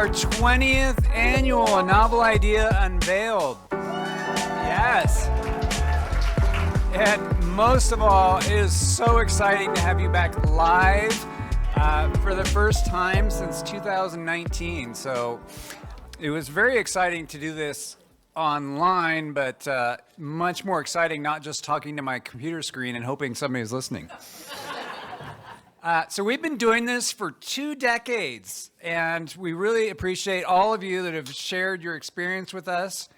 20th annual Novel Idea Unveiled. Yes. And most of all, it is so exciting to have you back live for the first time since 2019. So it was very exciting to do this online, but much more exciting not just talking to my computer screen and hoping somebody's listening. So we've been doing this for 2 decades, and we really appreciate all of you that have shared your experience with us.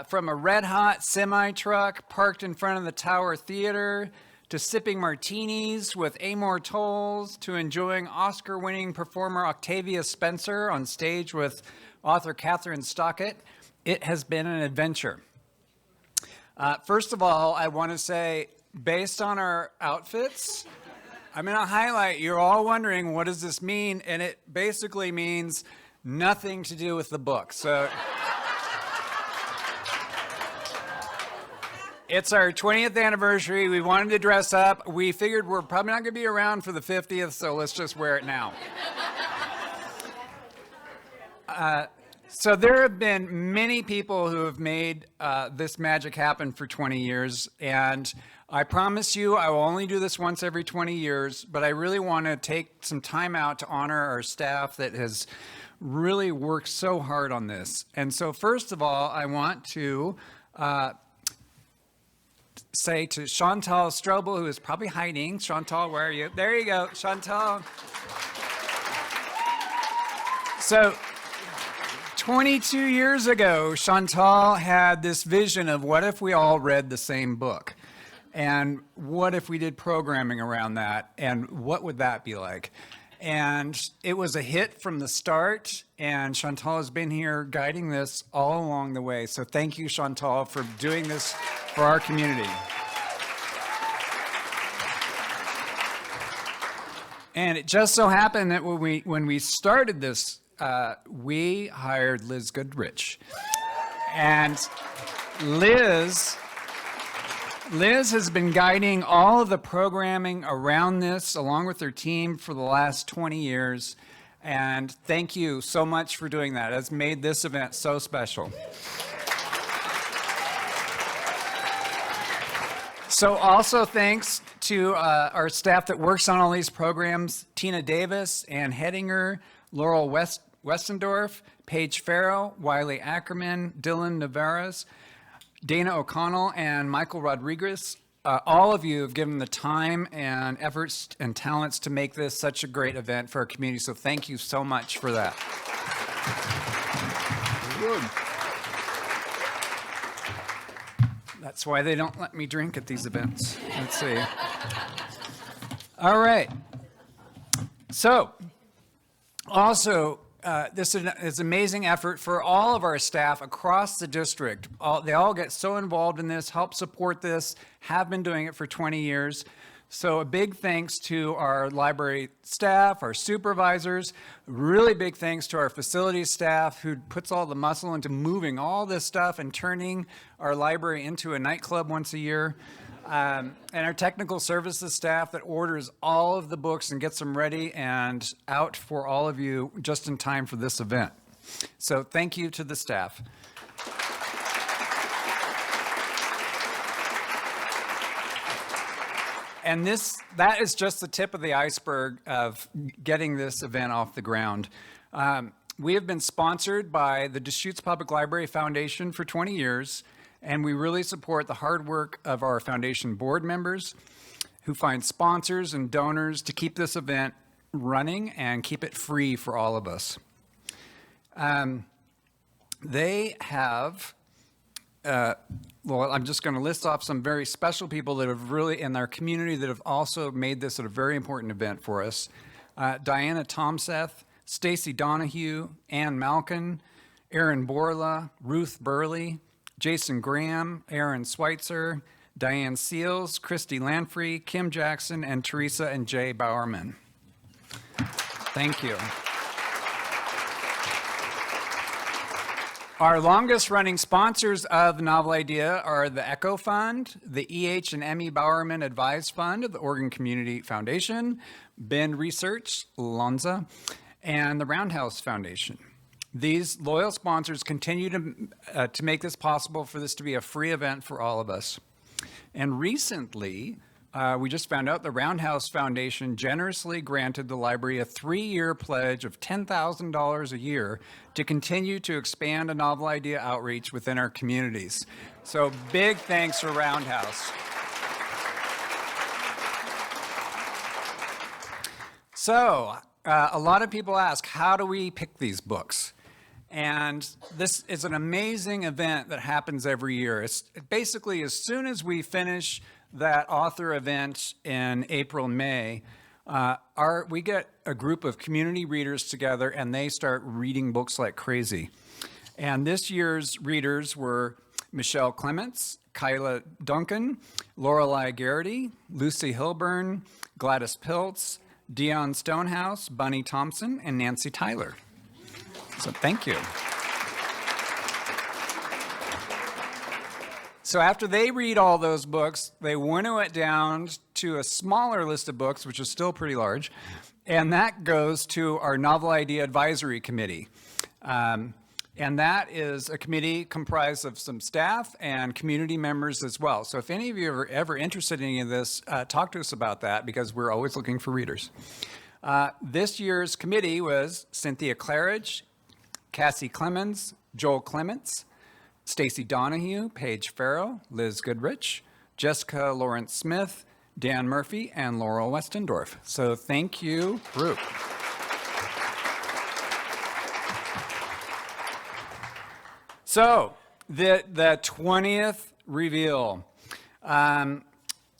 From a red-hot semi-truck parked in front of the Tower Theater, to sipping martinis with Amor Tolls, to enjoying Oscar-winning performer Octavia Spencer on stage with author Catherine Stockett, it has been an adventure. First of all, I want to say, based on our outfits, I'm going to highlight, you're all wondering, what does this mean? And it basically means nothing to do with the book. So it's our 20th anniversary. We wanted to dress up. We figured we're probably not going to be around for the 50th, so let's just wear it now. So there have been many people who have made this magic happen for 20 years, and I promise you I will only do this once every 20 years, but I really want to take some time out to honor our staff that has really worked so hard on this. And so first of all, I want to say to Chantal Strobel, who is probably hiding. Chantal, where are you? There you go, Chantal. So 22 years ago, Chantal had this vision of what if we all read the same book? And what if we did programming around that? And what would that be like? And it was a hit from the start, and Chantal has been here guiding this all along the way. So thank you, Chantal, for doing this for our community. And it just so happened that when we started this, we hired Liz Goodrich. And Liz has been guiding all of the programming around this along with her team for the last 20 years. And thank you so much for doing that. It's made this event so special. So also thanks to our staff that works on all these programs, Tina Davis, Ann Hedinger, Laurel Westendorf, Paige Farrow, Wiley Ackerman, Dylan Navarez, Dana O'Connell, and Michael Rodriguez. All of you have given the time and efforts and talents to make this such a great event for our community, so thank you so much for that. That's why they don't let me drink at these events. Let's see. All right. So, also, this is an amazing effort for all of our staff across the district. They all get so involved in this, help support this, have been doing it for 20 years. So a big thanks to our library staff, our supervisors, really big thanks to our facilities staff who puts all the muscle into moving all this stuff and turning our library into a nightclub once a year. And our technical services staff that orders all of the books and gets them ready and out for all of you just in time for this event. So thank you to the staff. And that is just the tip of the iceberg of getting this event off the ground. We have been sponsored by the Deschutes Public Library Foundation for 20 years. And we really support the hard work of our foundation board members who find sponsors and donors to keep this event running and keep it free for all of us. They have, well, I'm just going to list off some very special people that have really, in our community, that have also made this a very important event for us. Diana Tomseth, Stacy Donahue, Ann Malkin, Aaron Borla, Ruth Burley, Jason Graham, Aaron Schweitzer, Diane Seals, Christy Lanfrey, Kim Jackson, and Teresa and Jay Bowerman. Thank you. Our longest running sponsors of the Novel Idea are the ECHO Fund, the E.H. and Emmy Bowerman Advised Fund of the Oregon Community Foundation, Bend Research, Lonza, and the Roundhouse Foundation. These loyal sponsors continue to make this possible for this to be a free event for all of us. And recently, we just found out the Roundhouse Foundation generously granted the library a 3-year pledge of $10,000 a year to continue to expand a novel idea outreach within our communities. So big thanks for Roundhouse. So a lot of people ask, how do we pick these books? And this is an amazing event that happens every year. It's basically as soon as we finish that author event in April, May, we get a group of community readers together and they start reading books like crazy. And this year's readers were Michelle Clements, Kyla Duncan, Lorelei Garrity, Lucy Hilburn, Gladys Piltz, Dion Stonehouse, Bunny Thompson, and Nancy Tyler. So thank you. So after they read all those books, they winnow it down to a smaller list of books, which is still pretty large, and that goes to our Novel Idea Advisory Committee. And that is a committee comprised of some staff and community members as well. So if any of you are ever interested in any of this, talk to us about that, because we're always looking for readers. This year's committee was Cynthia Claridge, Cassie Clemens, Joel Clements, Stacy Donahue, Paige Farrow, Liz Goodrich, Jessica Lawrence Smith, Dan Murphy, and Laurel Westendorf. So thank you, group. So the 20th reveal.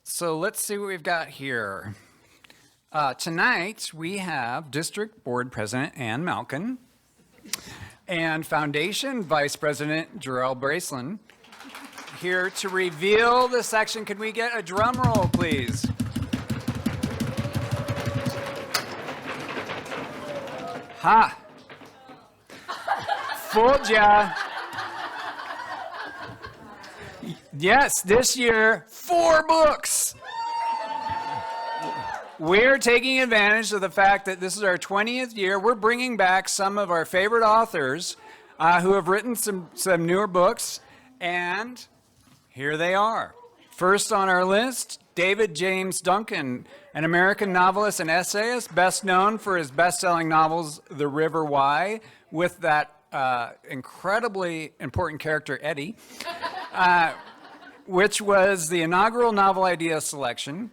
So let's see what we've got here. Tonight we have District Board President Ann Malkin and Foundation Vice President Jarrell Braceland here to reveal the section. Can we get a drum roll, please? Ha! Fooled ya. Yes, this year, 4 books. We're taking advantage of the fact that this is our 20th year. We're bringing back some of our favorite authors who have written some newer books, and here they are. First on our list, David James Duncan, an American novelist and essayist, best known for his best-selling novels, The River Why, with that incredibly important character, Eddie, which was the inaugural novel idea selection.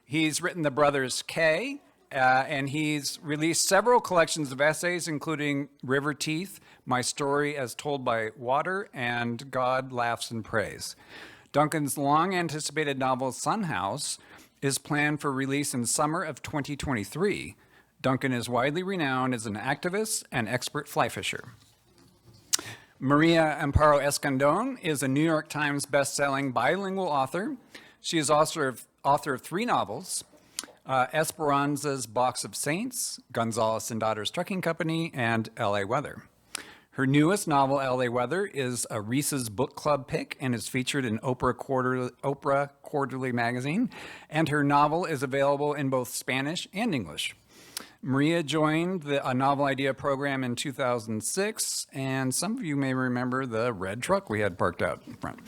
He's written The Brothers K, and he's released several collections of essays, including River Teeth, My Story as Told by Water, and God Laughs and Prays. Duncan's long-anticipated novel, Sun House, is planned for release in summer of 2023. Duncan is widely renowned as an activist and expert fly fisher. Maria Amparo Escandon is a New York Times best-selling bilingual author. She is author of 3 novels, Esperanza's Box of Saints, Gonzalez and Daughters Trucking Company, and L.A. Weather. Her newest novel, L.A. Weather, is a Reese's Book Club pick and is featured in Oprah Quarterly magazine, and her novel is available in both Spanish and English. Maria joined a novel idea program in 2006, and some of you may remember the red truck we had parked out in front.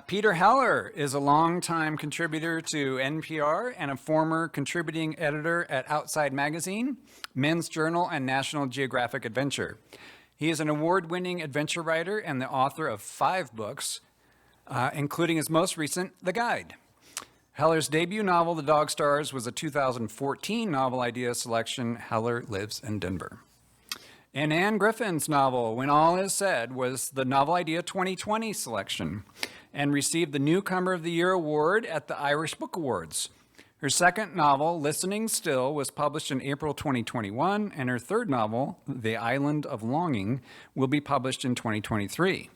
Peter Heller is a longtime contributor to NPR and a former contributing editor at Outside Magazine, Men's Journal, and National Geographic Adventure. He is an award-winning adventure writer and the author of 5 books, including his most recent, The Guide. Heller's debut novel, The Dog Stars, was a 2014 novel idea selection, Heller Lives in Denver. And Anne Griffin's novel, When All Is Said, was the Novel Idea 2020 selection and received the Newcomer of the Year award at the Irish Book Awards. Her second novel, Listening Still, was published in April 2021, and her third novel, The Island of Longing, will be published in 2023.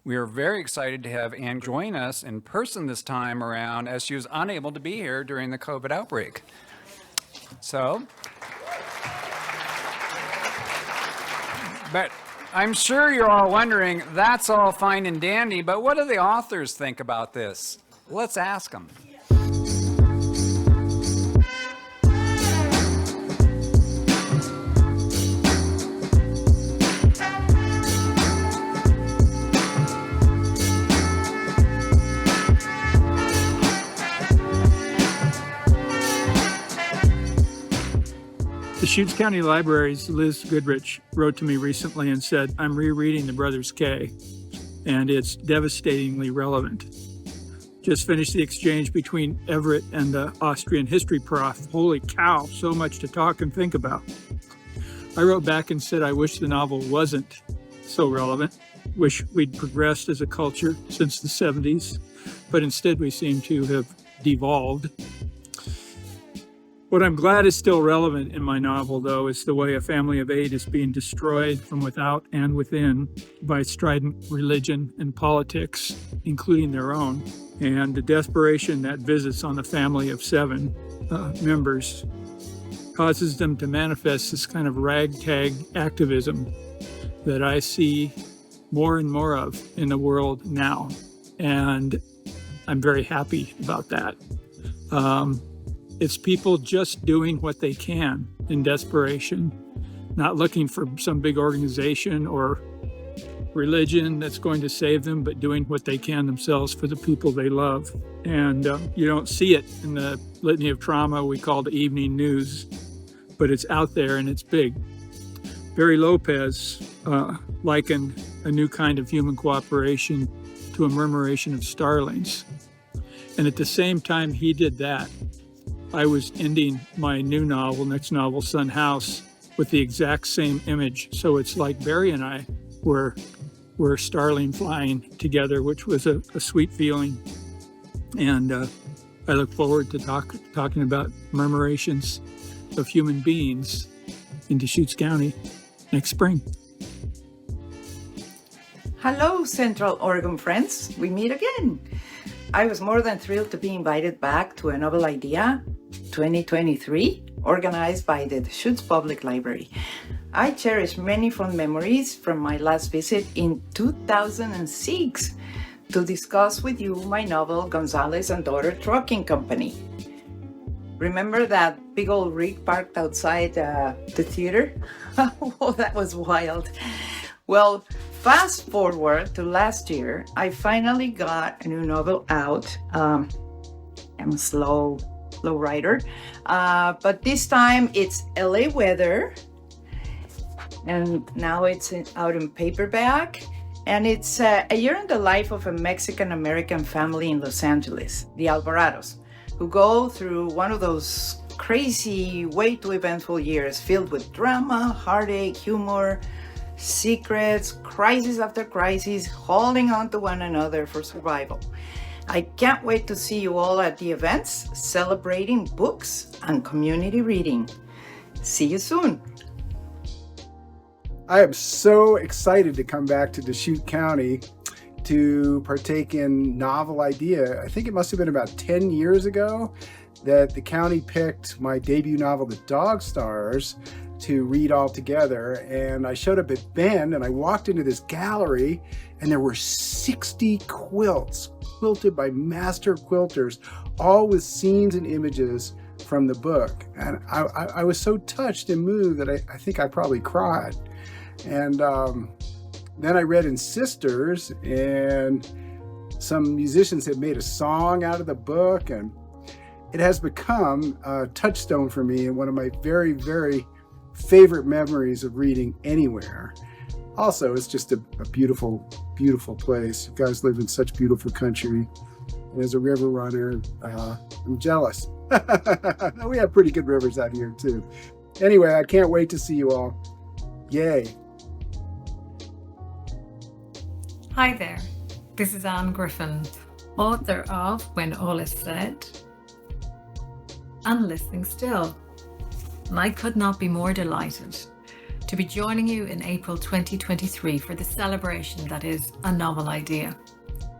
We are very excited to have Anne join us in person this time around, as she was unable to be here during the COVID outbreak. So, but I'm sure you're all wondering, that's all fine and dandy, but what do the authors think about this? Let's ask them. Deschutes County Library's Liz Goodrich wrote to me recently and said, I'm rereading The Brothers K, and it's devastatingly relevant. Just finished the exchange between Everett and the Austrian history prof. Holy cow, so much to talk and think about. I wrote back and said I wish the novel wasn't so relevant. Wish we'd progressed as a culture since the 70s, but instead we seem to have devolved. What I'm glad is still relevant in my novel, though, is the way a family of 8 is being destroyed from without and within by strident religion and politics, including their own, and the desperation that visits on the family of 7 members causes them to manifest this kind of ragtag activism that I see more and more of in the world now. And I'm very happy about that. It's people just doing what they can in desperation, not looking for some big organization or religion that's going to save them, but doing what they can themselves for the people they love. And you don't see it in the litany of trauma we call the evening news, but it's out there and it's big. Barry Lopez likened a new kind of human cooperation to a murmuration of starlings. And at the same time he did that, I was ending my new novel, next novel, Sun House, with the exact same image. So it's like Barry and I were starling flying together, which was a sweet feeling. And I look forward to talking about murmurations of human beings in Deschutes County next spring. Hello, Central Oregon friends. We meet again. I was more than thrilled to be invited back to a Novel Idea 2023, organized by the Deschutes Public Library. I cherish many fond memories from my last visit in 2006 to discuss with you my novel Gonzalez and Daughter Trucking Company. Remember that big old rig parked outside the theater? Oh, that was wild. Well, fast forward to last year, I finally got a new novel out. I'm a slow writer, but this time it's LA weather, and now it's out in paperback, and it's a year in the life of a Mexican-American family in Los Angeles, the Alvarados, who go through one of those crazy, way too eventful years filled with drama, heartache, humor, secrets, crisis after crisis, holding on to one another for survival. I can't wait to see you all at the events celebrating books and community reading. See you soon. I am so excited to come back to Deschutes County to partake in Novel Idea. I think it must have been about 10 years ago that the county picked my debut novel, The Dog Stars, to read all together. And I showed up at Bend and I walked into this gallery and there were 60 quilts quilted by master quilters, all with scenes and images from the book. And I was so touched and moved that I think I probably cried. And then I read in Sisters, and some musicians had made a song out of the book, and it has become a touchstone for me and one of my very, very favorite memories of reading anywhere. Also, it's just a beautiful, beautiful place. You guys live in such beautiful country. And as a river runner, I'm jealous. We have pretty good rivers out here too. Anyway, I can't wait to see you all. Yay. Hi there, this is Anne Griffin, author of When All Is Said and Listening Still. And I could not be more delighted to be joining you in April 2023 for the celebration that is A Novel Idea.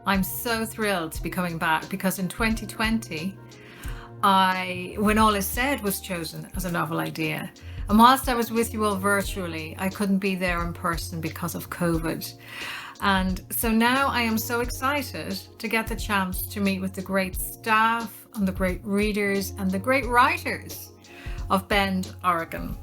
I'm so thrilled to be coming back because in 2020, When All Is Said was chosen as a novel idea. And whilst I was with you all virtually, I couldn't be there in person because of COVID. And so now I am so excited to get the chance to meet with the great staff and the great readers and the great writers of Bend, Oregon.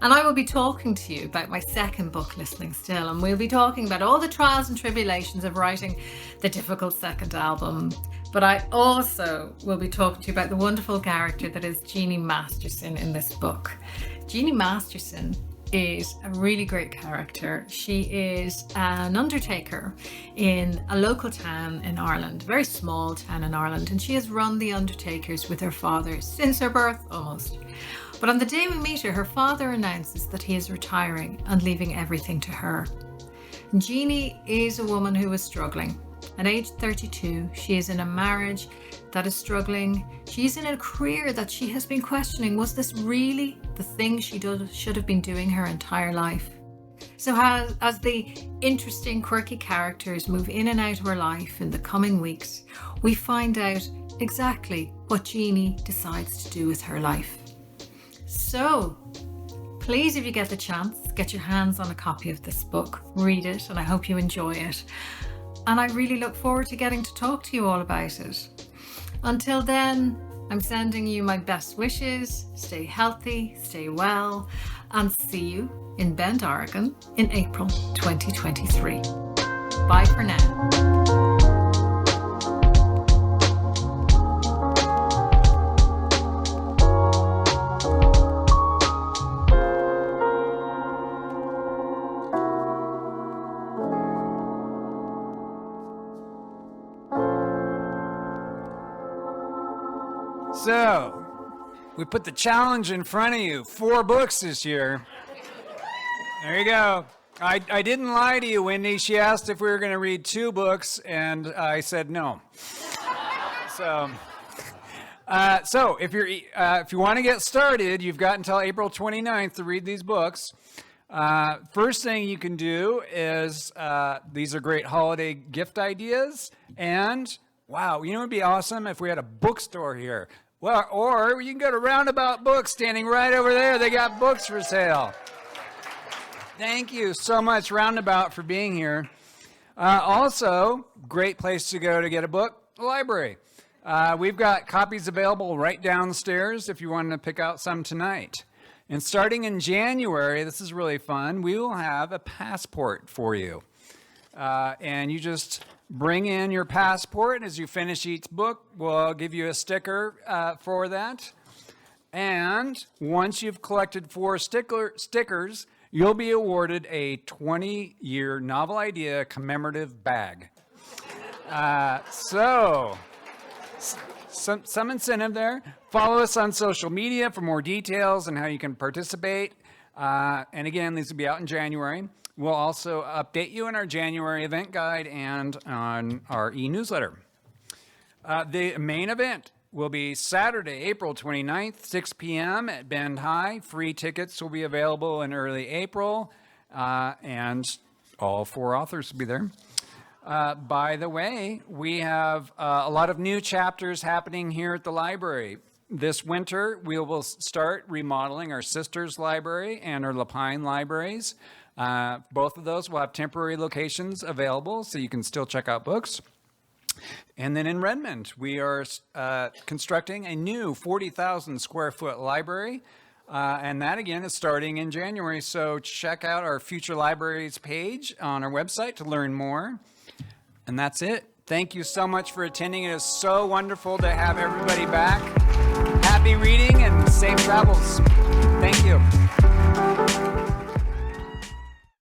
And I will be talking to you about my second book, Listening Still, and we'll be talking about all the trials and tribulations of writing the difficult second album. But I also will be talking to you about the wonderful character that is Jeannie Masterson in this book. Jeannie Masterson is a really great character. She is an undertaker in a local town in Ireland, a very small town in Ireland, and she has run the undertakers with her father since her birth almost. But on the day we meet her father announces that he is retiring and leaving everything to her. Jeannie is a woman who is struggling. At age 32, she is in a marriage that is struggling. She's in a career that she has been questioning. Was this really the thing she should have been doing her entire life? So as the interesting, quirky characters move in and out of her life in the coming weeks, we find out exactly what Jeannie decides to do with her life. So, please, if you get the chance, get your hands on a copy of this book, read it, and I hope you enjoy it. And I really look forward to getting to talk to you all about it. Until then, I'm sending you my best wishes. Stay healthy, stay well, and see you in Bend, Oregon in April 2023. Bye for now. So, we put the challenge in front of you. 4 books this year. There you go. I didn't lie to you, Wendy. She asked if we were going to read 2 books, and I said no. So if you want to get started, you've got until April 29th to read these books. First thing you can do is, these are great holiday gift ideas. And, wow, you know what would be awesome if we had a bookstore here. Well, or you can go to Roundabout Books, standing right over there. They got books for sale. Thank you so much, Roundabout, for being here. Also, great place to go to get a book, the library. We've got copies available right downstairs if you want to pick out some tonight. And starting in January, this is really fun, we will have a passport for you. And you just bring in your passport, and as you finish each book, we'll give you a sticker for that. And once you've collected 4 stickers, you'll be awarded a 20-year novel idea commemorative bag. So, some incentive there. Follow us on social media for more details on how you can participate. And again, these will be out in January. We'll also update you in our January event guide and on our e-newsletter. The main event will be Saturday, April 29th, 6 p.m. at Bend High. Free tickets will be available in early April, and all 4 authors will be there. By the way, we have a lot of new chapters happening here at the library. This winter, we will start remodeling our Sisters Library and our Lapine libraries. Both of those will have temporary locations available, so you can still check out books. And then in Redmond, we are constructing a new 40,000 square foot library. And that, again, is starting in January. So check out our Future Libraries page on our website to learn more. And that's it. Thank you so much for attending. It is so wonderful to have everybody back. Happy reading and safe travels. Thank you.